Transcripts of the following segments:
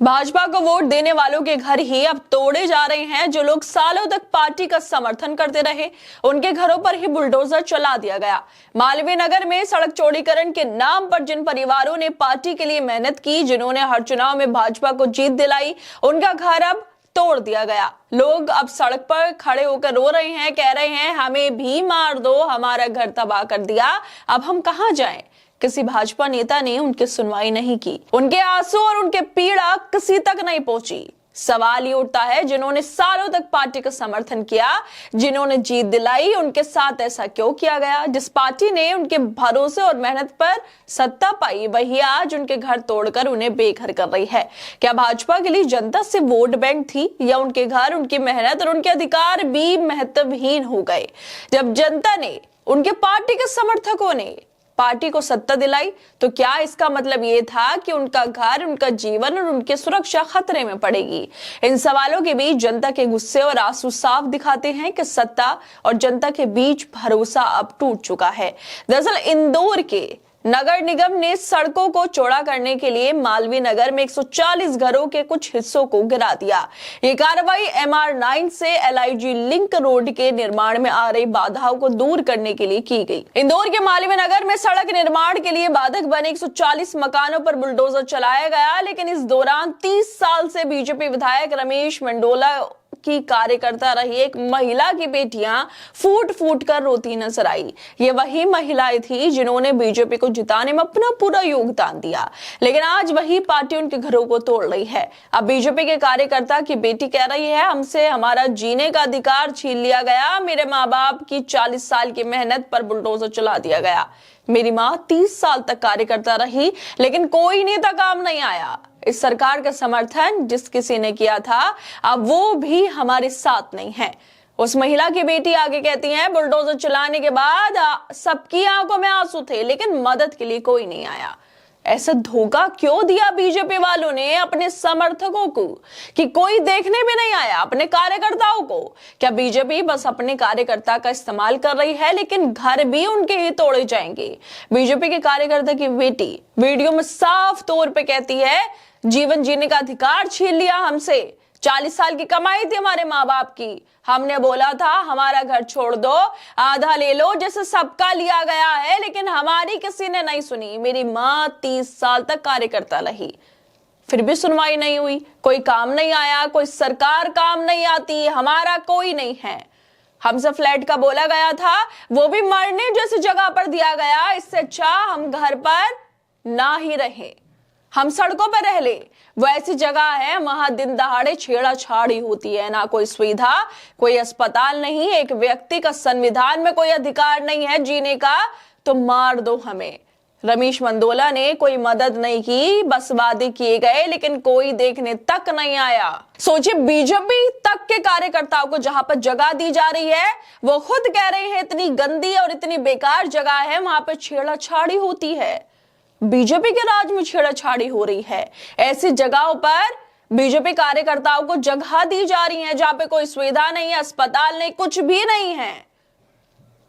भाजपा को वोट देने वालों के घर ही अब तोड़े जा रहे हैं। जो लोग सालों तक पार्टी का समर्थन करते रहे, उनके घरों पर ही बुलडोजर चला दिया गया। मालवीय नगर में सड़क चौड़ीकरण के नाम पर जिन परिवारों ने पार्टी के लिए मेहनत की, जिन्होंने हर चुनाव में भाजपा को जीत दिलाई, उनका घर अब तोड़ दिया गया। लोग अब सड़क पर खड़े होकर रो रहे हैं, कह रहे हैं हमें भी मार दो, हमारा घर तबाह कर दिया, अब हम कहां जाएं। किसी भाजपा नेता ने उनकी सुनवाई नहीं की, उनके आंसू और उनके पीड़ा किसी तक नहीं पहुंची। सवाल ये उठता है, जिन्होंने सालों तक पार्टी का समर्थन किया, जिन्होंने जीत दिलाई, उनके साथ ऐसा क्यों किया गया। जिस पार्टी ने उनके भरोसे और मेहनत पर सत्ता पाई, वही आज उनके घर तोड़कर उन्हें बेघर कर रही है। क्या भाजपा के लिए जनता से वोट बैंक थी, या उनके घर, उनकी मेहनत और उनके अधिकार भी महत्वहीन हो गए। जब जनता ने, उनके पार्टी के समर्थकों ने पार्टी को सत्ता दिलाई, तो क्या इसका मतलब ये था कि उनका घर, उनका जीवन और उनकी सुरक्षा खतरे में पड़ेगी। इन सवालों के बीच जनता के गुस्से और आंसू साफ दिखाते हैं कि सत्ता और जनता के बीच भरोसा अब टूट चुका है। दरअसल इंदौर के नगर निगम ने सड़कों को चौड़ा करने के लिए मालवीय नगर में 140 घरों के कुछ हिस्सों को गिरा दिया। ये कार्रवाई MR9 से LIG लिंक रोड के निर्माण में आ रही बाधाओं को दूर करने के लिए की गई। इंदौर के मालवीय नगर में सड़क निर्माण के लिए बाधक बने 140 मकानों पर बुलडोजर चलाया गया, लेकिन इस दौरान 30 साल से बीजेपी विधायक रमेश मंडोला की कार्यकर्ता रही एक महिला की बेटियां फूट फूट कर रोती नजर आई। ये वही महिलाएं थी जिन्होंने बीजेपी को जिताने में अपना पूरा योगदान दिया, लेकिन आज वही पार्टी उनके घरों को तोड़ रही है। अब बीजेपी के कार्यकर्ता की बेटी कह रही है, हमसे हमारा जीने का अधिकार छीन लिया गया, मेरे माँ बाप की 40 साल की मेहनत पर बुलडोजर चला दिया गया। मेरी माँ 30 साल तक कार्यकर्ता रही, लेकिन कोई नेता काम नहीं आया। इस सरकार का समर्थन जिस किसी ने किया था, अब वो भी हमारे साथ नहीं है। उस महिला की बेटी आगे कहती है, बुलडोजर चलाने के बाद सबकी आंखों में आंसू थे, लेकिन मदद के लिए कोई नहीं आया। ऐसा धोखा क्यों दिया बीजेपी वालों ने अपने समर्थकों को, कि कोई देखने भी नहीं आया, अपने कार्यकर्ताओं को। क्या बीजेपी बस अपने कार्यकर्ता का इस्तेमाल कर रही है, लेकिन घर भी उनके ही तोड़े जाएंगे। बीजेपी के कार्यकर्ता की बेटी वीडियो में साफ तौर पे कहती है, जीवन जीने का अधिकार छीन लिया हमसे, 40 साल की कमाई थी हमारे माँ बाप की, हमने बोला था हमारा घर छोड़ दो, आधा ले लो जैसे सबका लिया गया है, लेकिन हमारी किसी ने नहीं सुनी। मेरी माँ 30 साल तक कार्यकर्ता रही, फिर भी सुनवाई नहीं हुई, कोई काम नहीं आया, कोई सरकार काम नहीं आती, हमारा कोई नहीं है। हमसे फ्लैट का बोला गया था, वो भी मरने जैसी जगह पर दिया गया। इससे अच्छा हम घर पर ना ही रहे, हम सड़कों पर रह ले। वो ऐसी जगह है वहां दिन दहाड़े छेड़ाछाड़ी होती है, ना कोई सुविधा, कोई अस्पताल नहीं, एक व्यक्ति का संविधान में कोई अधिकार नहीं है जीने का, तो मार दो हमें। रमेश मंडोला ने कोई मदद नहीं की, बस वादे किए गए, लेकिन कोई देखने तक नहीं आया। सोचिए, बीजेपी तक के कार्यकर्ताओं को जहां पर जगह दी जा रही है, वो खुद कह रहे हैं इतनी गंदी और इतनी बेकार जगह है, वहां पर छेड़ाछाड़ी होती है। बीजेपी के राज में छेड़छाड़ी हो रही है। ऐसी जगहों पर बीजेपी कार्यकर्ताओं को जगह दी जा रही है जहां पे कोई सुविधा नहीं है, अस्पताल नहीं, कुछ भी नहीं है।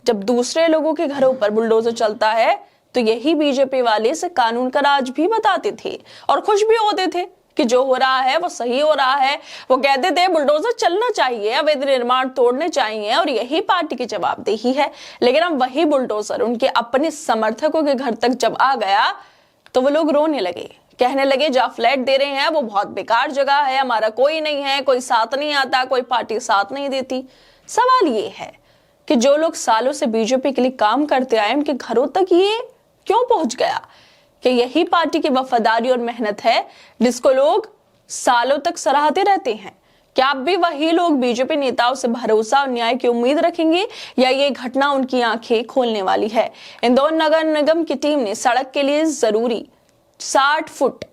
जब दूसरे लोगों के घरों पर बुलडोजर चलता है, तो यही बीजेपी वाले इसे कानून का राज भी बताते थे और खुश भी होते थे कि जो हो रहा है वो सही हो रहा है। वो कहते थे बुलडोजर चलना चाहिए, अवैध निर्माण तोड़ने चाहिए, और यही पार्टी की जवाबदेही है। लेकिन अब वही बुलडोजर उनके अपने समर्थकों के घर तक जब आ गया, तो वो लोग रोने लगे, कहने लगे जहाँ फ्लैट दे रहे हैं वो बहुत बेकार जगह है, हमारा कोई नहीं है, कोई साथ नहीं आता, कोई पार्टी साथ नहीं देती। सवाल ये है कि जो लोग सालों से बीजेपी के लिए काम करते आए, उनके घरों तक ये क्यों पहुंच गया? कि यही पार्टी की वफादारी और मेहनत है जिसको लोग सालों तक सराहते रहते हैं। क्या अब भी वही लोग बीजेपी नेताओं से भरोसा और न्याय की उम्मीद रखेंगे, या ये घटना उनकी आंखें खोलने वाली है? इंदौर नगर निगम की टीम ने सड़क के लिए जरूरी 60 फुट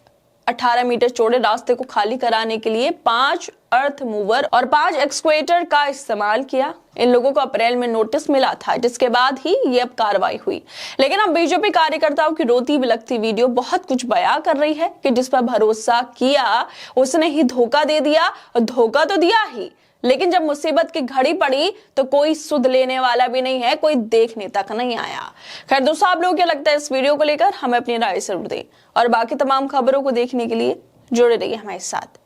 18 मीटर चौड़े रास्ते को खाली कराने के लिए 5 अर्थ मूवर और 5 एक्सक्वेटर का इस्तेमाल किया। इन लोगों को अप्रैल में नोटिस मिला था, जिसके बाद ही ये अब कार्रवाई हुई। लेकिन अब बीजेपी कार्यकर्ताओं की रोती बिलखती वीडियो बहुत कुछ बयां कर रही है कि जिस पर भरोसा किया उसने ही धोखा दे दिया, और धोखा तो दिया ही, लेकिन जब मुसीबत की घड़ी पड़ी तो कोई सुध लेने वाला भी नहीं है, कोई देखने तक नहीं आया। खैर दोस्तों, आप लोगों को क्या लगता है इस वीडियो को लेकर? हमें अपनी राय जरूर दें, और बाकी तमाम खबरों को देखने के लिए जुड़े रहिए हमारे साथ।